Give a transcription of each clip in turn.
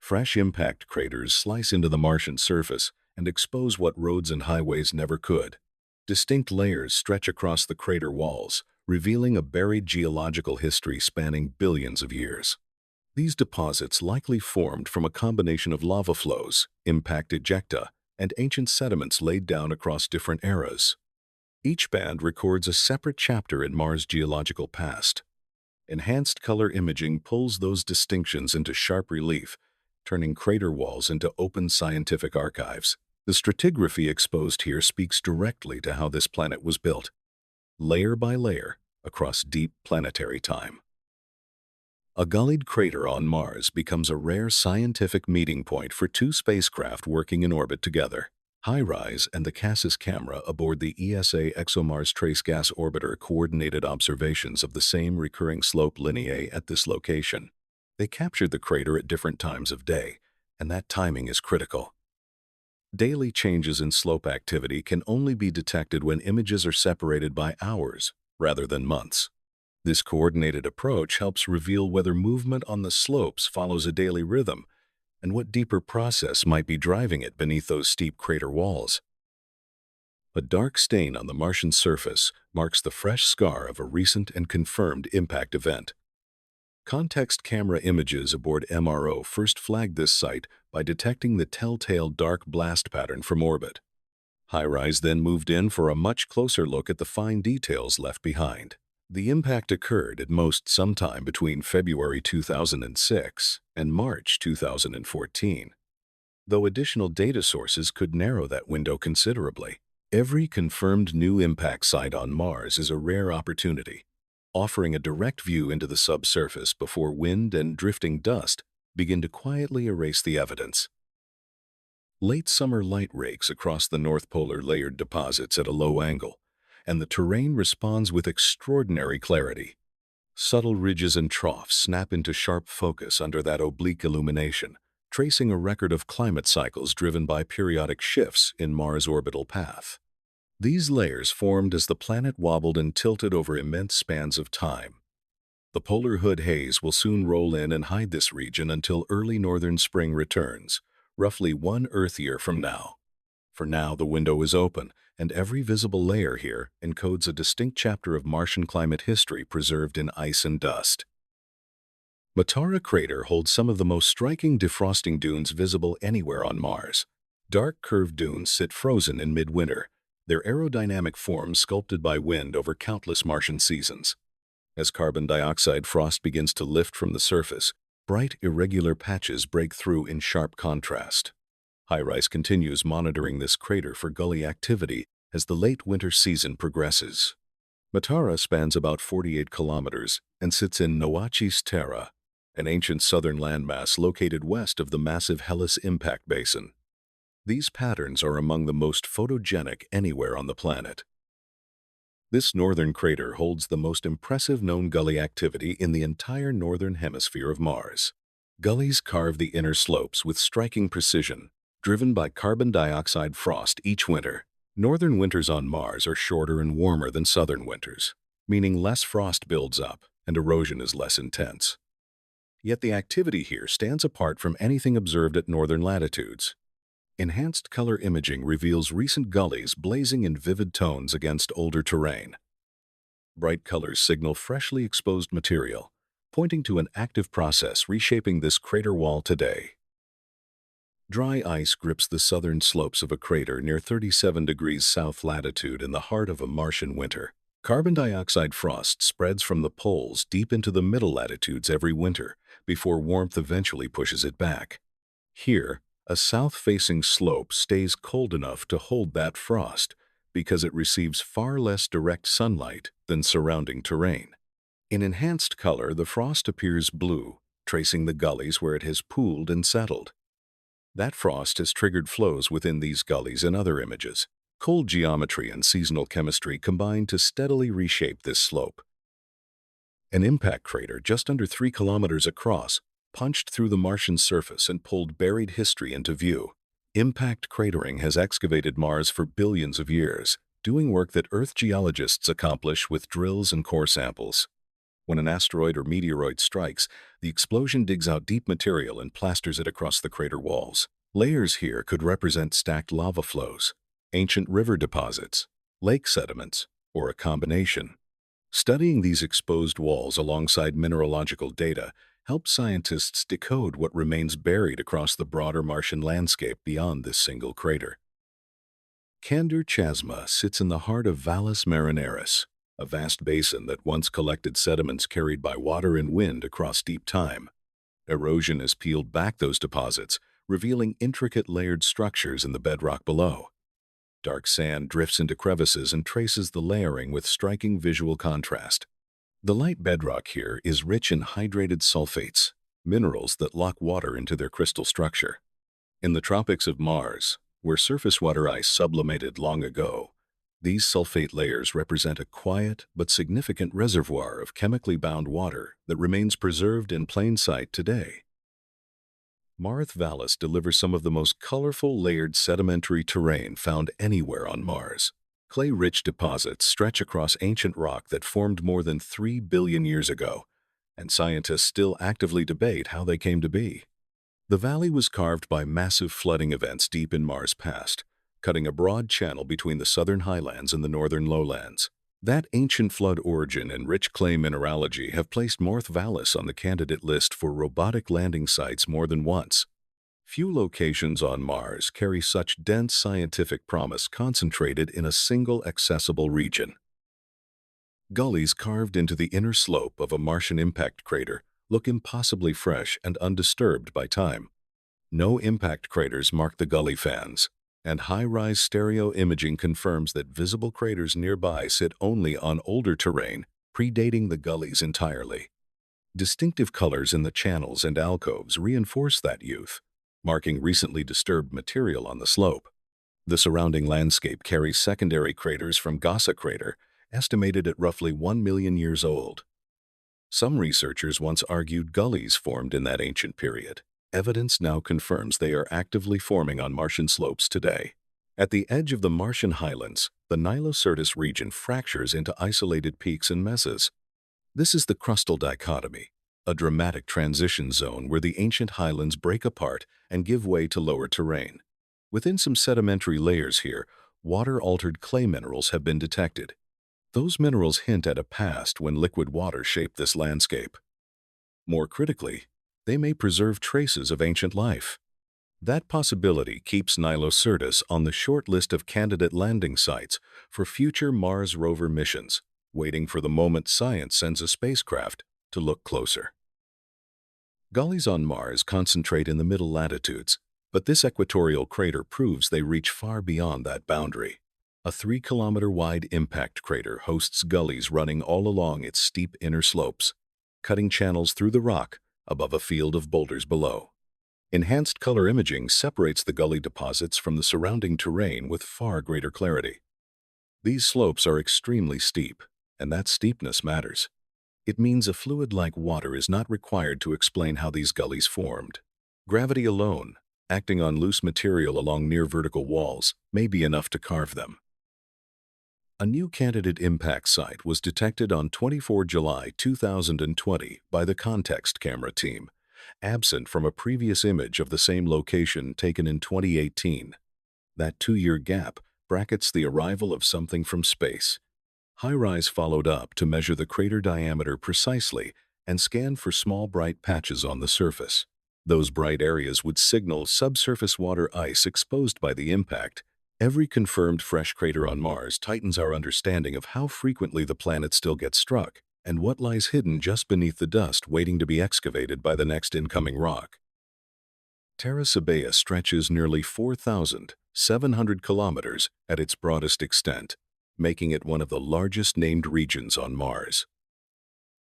Fresh impact craters slice into the Martian surface and expose what roads and highways never could. Distinct layers stretch across the crater walls, revealing a buried geological history spanning billions of years. These deposits likely formed from a combination of lava flows, impact ejecta, and ancient sediments laid down across different eras. Each band records a separate chapter in Mars' geological past. Enhanced color imaging pulls those distinctions into sharp relief, turning crater walls into open scientific archives. The stratigraphy exposed here speaks directly to how this planet was built, layer by layer, across deep planetary time. A gullied crater on Mars becomes a rare scientific meeting point for two spacecraft working in orbit together. HiRISE and the Cassis camera aboard the ESA ExoMars Trace Gas Orbiter coordinated observations of the same recurring slope lineae at this location. They captured the crater at different times of day, and that timing is critical. Daily changes in slope activity can only be detected when images are separated by hours rather than months. This coordinated approach helps reveal whether movement on the slopes follows a daily rhythm and what deeper process might be driving it beneath those steep crater walls. A dark stain on the Martian surface marks the fresh scar of a recent and confirmed impact event. Context camera images aboard MRO first flagged this site by detecting the telltale dark blast pattern from orbit. HiRISE then moved in for a much closer look at the fine details left behind. The impact occurred at most sometime between February 2006 and March 2014. Though additional data sources could narrow that window considerably, every confirmed new impact site on Mars is a rare opportunity, offering a direct view into the subsurface before wind and drifting dust begin to quietly erase the evidence. Late summer light rakes across the North Polar layered deposits at a low angle, and the terrain responds with extraordinary clarity. Subtle ridges and troughs snap into sharp focus under that oblique illumination, tracing a record of climate cycles driven by periodic shifts in Mars' orbital path. These layers formed as the planet wobbled and tilted over immense spans of time. The polar hood haze will soon roll in and hide this region until early northern spring returns, roughly 1 Earth year from now. For now, the window is open, and every visible layer here encodes a distinct chapter of Martian climate history preserved in ice and dust. Matara crater holds some of the most striking defrosting dunes visible anywhere on Mars. Dark curved dunes sit frozen in midwinter, their aerodynamic forms sculpted by wind over countless Martian seasons. As carbon dioxide frost begins to lift from the surface, bright, irregular patches break through in sharp contrast. HiRISE continues monitoring this crater for gully activity as the late winter season progresses. Matara spans about 48 kilometers and sits in Nowachis Terra, an ancient southern landmass located west of the massive Hellas impact basin. These patterns are among the most photogenic anywhere on the planet. This northern crater holds the most impressive known gully activity in the entire northern hemisphere of Mars. Gullies carve the inner slopes with striking precision, driven by carbon dioxide frost each winter. Northern winters on Mars are shorter and warmer than southern winters, meaning less frost builds up and erosion is less intense. Yet the activity here stands apart from anything observed at northern latitudes. Enhanced color imaging reveals recent gullies blazing in vivid tones against older terrain. Bright colors signal freshly exposed material, pointing to an active process reshaping this crater wall today. Dry ice grips the southern slopes of a crater near 37 degrees south latitude in the heart of a Martian winter. Carbon dioxide frost spreads from the poles deep into the middle latitudes every winter before warmth eventually pushes it back. Here, a south-facing slope stays cold enough to hold that frost because it receives far less direct sunlight than surrounding terrain. In enhanced color, the frost appears blue, tracing the gullies where it has pooled and settled. That frost has triggered flows within these gullies in other images. Cold geometry and seasonal chemistry combine to steadily reshape this slope. An impact crater just under 3 kilometers across punched through the Martian surface and pulled buried history into view. Impact cratering has excavated Mars for billions of years, doing work that Earth geologists accomplish with drills and core samples. When an asteroid or meteoroid strikes, the explosion digs out deep material and plasters it across the crater walls. Layers here could represent stacked lava flows, ancient river deposits, lake sediments, or a combination. Studying these exposed walls alongside mineralogical data helps scientists decode what remains buried across the broader Martian landscape beyond this single crater. Candur Chasma sits in the heart of Valles Marineris, a vast basin that once collected sediments carried by water and wind across deep time. Erosion has peeled back those deposits, revealing intricate layered structures in the bedrock below. Dark sand drifts into crevices and traces the layering with striking visual contrast. The light bedrock here is rich in hydrated sulfates, minerals that lock water into their crystal structure. In the tropics of Mars, where surface water ice sublimated long ago, these sulfate layers represent a quiet but significant reservoir of chemically bound water that remains preserved in plain sight today. Mars Valles delivers some of the most colorful layered sedimentary terrain found anywhere on Mars. Clay-rich deposits stretch across ancient rock that formed more than 3 billion years ago, and scientists still actively debate how they came to be. The valley was carved by massive flooding events deep in Mars' past, cutting a broad channel between the southern highlands and the northern lowlands. That ancient flood origin and rich clay mineralogy have placed Mars Valles on the candidate list for robotic landing sites more than once. Few locations on Mars carry such dense scientific promise concentrated in a single accessible region. Gullies carved into the inner slope of a Martian impact crater look impossibly fresh and undisturbed by time. No impact craters mark the gully fans, and HiRISE stereo imaging confirms that visible craters nearby sit only on older terrain, predating the gullies entirely. Distinctive colors in the channels and alcoves reinforce that youth, marking recently disturbed material on the slope. The surrounding landscape carries secondary craters from Gasa crater, estimated at roughly 1 million years old. Some researchers once argued gullies formed in that ancient period. Evidence now confirms they are actively forming on Martian slopes today. At the edge of the Martian highlands, the Nilocertus region fractures into isolated peaks and mesas. This is the crustal dichotomy, a dramatic transition zone where the ancient highlands break apart and give way to lower terrain. Within some sedimentary layers here, water-altered clay minerals have been detected. Those minerals hint at a past when liquid water shaped this landscape. More critically, they may preserve traces of ancient life. That possibility keeps Nilocertus on the short list of candidate landing sites for future Mars rover missions, waiting for the moment science sends a spacecraft to look closer. Gullies on Mars concentrate in the middle latitudes, but this equatorial crater proves they reach far beyond that boundary. A 3-kilometer-wide impact crater hosts gullies running all along its steep inner slopes, cutting channels through the rock above a field of boulders below. Enhanced color imaging separates the gully deposits from the surrounding terrain with far greater clarity. These slopes are extremely steep, and that steepness matters. It means a fluid like water is not required to explain how these gullies formed. Gravity alone, acting on loose material along near-vertical walls, may be enough to carve them. A new candidate impact site was detected on 24 July 2020 by the Context Camera team, absent from a previous image of the same location taken in 2018. That 2-year gap brackets the arrival of something from space. HiRISE followed up to measure the crater diameter precisely and scanned for small bright patches on the surface. Those bright areas would signal subsurface water ice exposed by the impact. Every confirmed fresh crater on Mars tightens our understanding of how frequently the planet still gets struck and what lies hidden just beneath the dust waiting to be excavated by the next incoming rock. Terra Cybea stretches nearly 4,700 kilometers at its broadest extent, making it one of the largest named regions on Mars.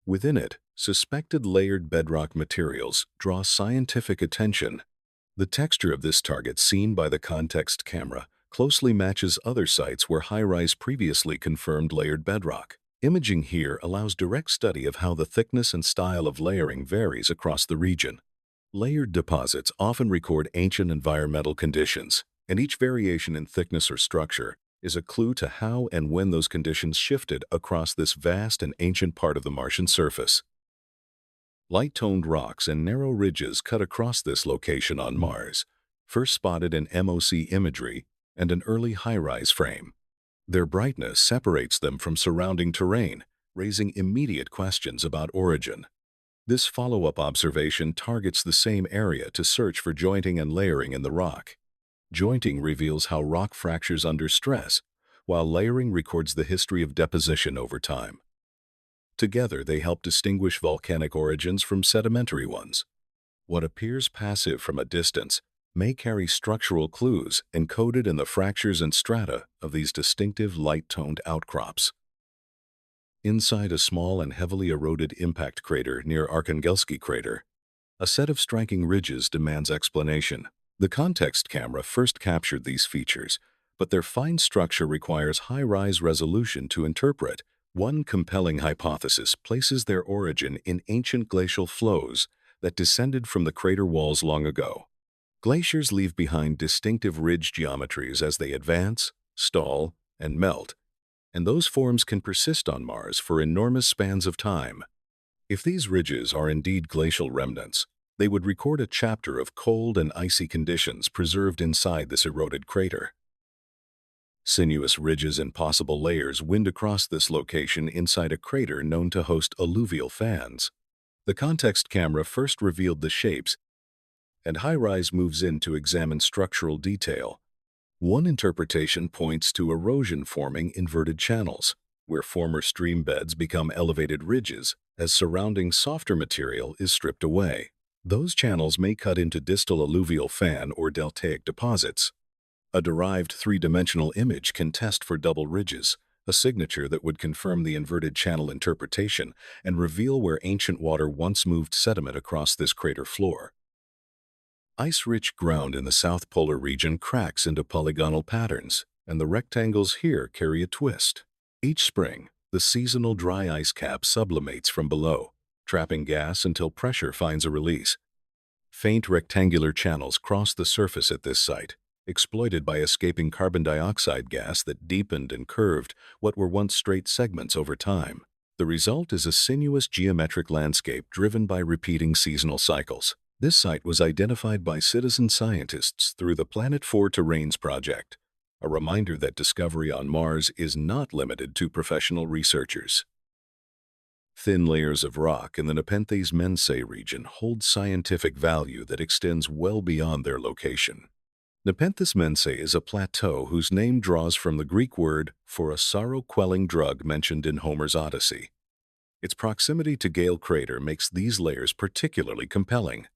Within it, suspected layered bedrock materials draw scientific attention. The texture of this target seen by the Context camera closely matches other sites where HiRISE previously confirmed layered bedrock. Imaging here allows direct study of how the thickness and style of layering varies across the region. Layered deposits often record ancient environmental conditions, and each variation in thickness or structure is a clue to how and when those conditions shifted across this vast and ancient part of the Martian surface. Light-toned rocks and narrow ridges cut across this location on Mars, first spotted in MOC imagery and an early HiRISE frame. Their brightness separates them from surrounding terrain, raising immediate questions about origin. This follow-up observation targets the same area to search for jointing and layering in the rock. Jointing reveals how rock fractures under stress, while layering records the history of deposition over time. Together, they help distinguish volcanic origins from sedimentary ones. What appears passive from a distance may carry structural clues encoded in the fractures and strata of these distinctive light-toned outcrops. Inside a small and heavily eroded impact crater near Arkhangelski crater, a set of striking ridges demands explanation. The context camera first captured these features, but their fine structure requires high-rise resolution to interpret. One compelling hypothesis places their origin in ancient glacial flows that descended from the crater walls long ago. Glaciers leave behind distinctive ridge geometries as they advance, stall, and melt, and those forms can persist on Mars for enormous spans of time. If these ridges are indeed glacial remnants, they would record a chapter of cold and icy conditions preserved inside this eroded crater. Sinuous ridges and possible layers wind across this location inside a crater known to host alluvial fans. The context camera first revealed the shapes, and HiRISE moves in to examine structural detail. One interpretation points to erosion forming inverted channels, where former stream beds become elevated ridges as surrounding softer material is stripped away. Those channels may cut into distal alluvial fan or deltaic deposits. A derived three-dimensional image can test for double ridges, a signature that would confirm the inverted channel interpretation and reveal where ancient water once moved sediment across this crater floor. Ice-rich ground in the South Polar region cracks into polygonal patterns, and the rectangles here carry a twist. Each spring, the seasonal dry ice cap sublimates from below, trapping gas until pressure finds a release. Faint rectangular channels cross the surface at this site, exploited by escaping carbon dioxide gas that deepened and curved what were once straight segments over time. The result is a sinuous geometric landscape driven by repeating seasonal cycles. This site was identified by citizen scientists through the Planet 4 Terrains project, a reminder that discovery on Mars is not limited to professional researchers. Thin layers of rock in the Nepenthes Mensae region hold scientific value that extends well beyond their location. Nepenthes Mensae is a plateau whose name draws from the Greek word for a sorrow-quelling drug mentioned in Homer's Odyssey. Its proximity to Gale Crater makes these layers particularly compelling.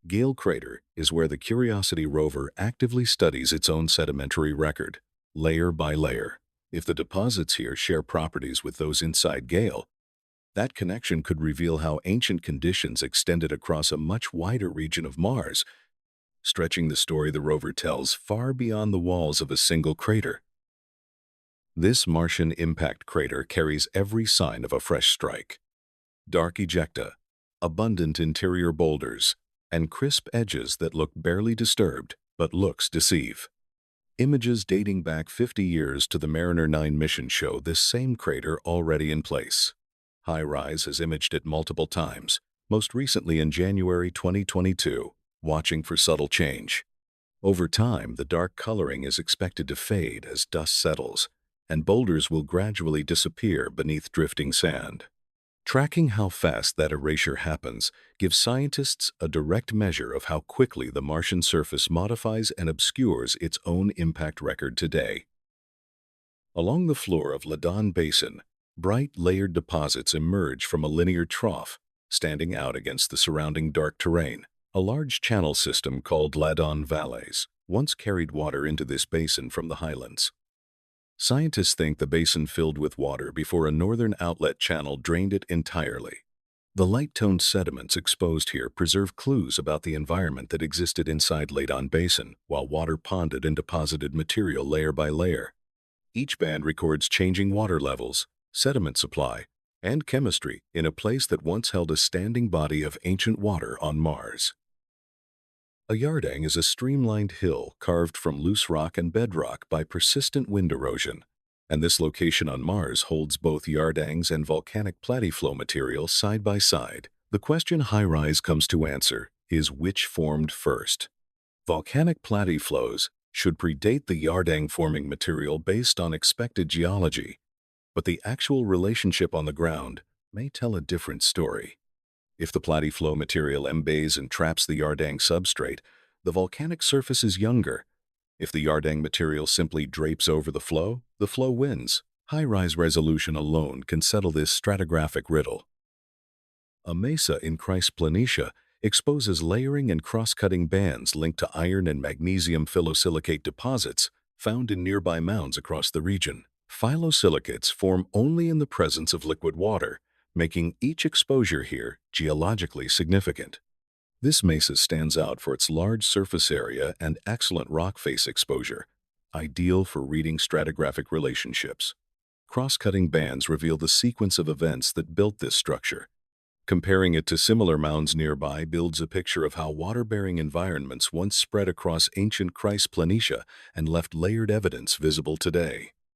Gale Crater is where the Curiosity rover actively studies its own sedimentary record, layer by layer. If the deposits here share properties with those inside Gale, that connection could reveal how ancient conditions extended across a much wider region of Mars, stretching the story the rover tells far beyond the walls of a single crater. This Martian impact crater carries every sign of a fresh strike. Dark ejecta, abundant interior boulders, and crisp edges that look barely disturbed, but looks deceive. Images dating back 50 years to the Mariner 9 mission show this same crater already in place. HiRISE has imaged it multiple times, most recently in January 2022, watching for subtle change. Over time, the dark coloring is expected to fade as dust settles, and boulders will gradually disappear beneath drifting sand. Tracking how fast that erasure happens gives scientists a direct measure of how quickly the Martian surface modifies and obscures its own impact record today. Along the floor of Ladon Basin, bright layered deposits emerge from a linear trough, standing out against the surrounding dark terrain. A large channel system called Ladon Valleys once carried water into this basin from the highlands. Scientists think the basin filled with water before a northern outlet channel drained it entirely. The light-toned sediments exposed here preserve clues about the environment that existed inside Ladon Basin, while water ponded and deposited material layer by layer. Each band records changing water levels, sediment supply, and chemistry in a place that once held a standing body of ancient water on Mars. A yardang is a streamlined hill carved from loose rock and bedrock by persistent wind erosion, and this location on Mars holds both yardangs and volcanic platiflow material side by side. The question HiRISE comes to answer is which formed first. Volcanic platiflows should predate the yardang-forming material based on expected geology, but the actual relationship on the ground may tell a different story. If the platiflow material embays and traps the yardang substrate, the volcanic surface is younger. If the yardang material simply drapes over the flow wins. HiRISE resolution alone can settle this stratigraphic riddle. A mesa in Christ Planitia exposes layering and cross-cutting bands linked to iron and magnesium phyllosilicate deposits found in nearby mounds across the region. Phyllosilicates form only in the presence of liquid water, making each exposure here geologically significant. This mesa stands out for its large surface area and excellent rock face exposure, ideal for reading stratigraphic relationships. Cross-cutting bands reveal the sequence of events that built this structure. Comparing it to similar mounds nearby builds a picture of how water-bearing environments once spread across ancient Christ Planitia and left layered evidence visible today.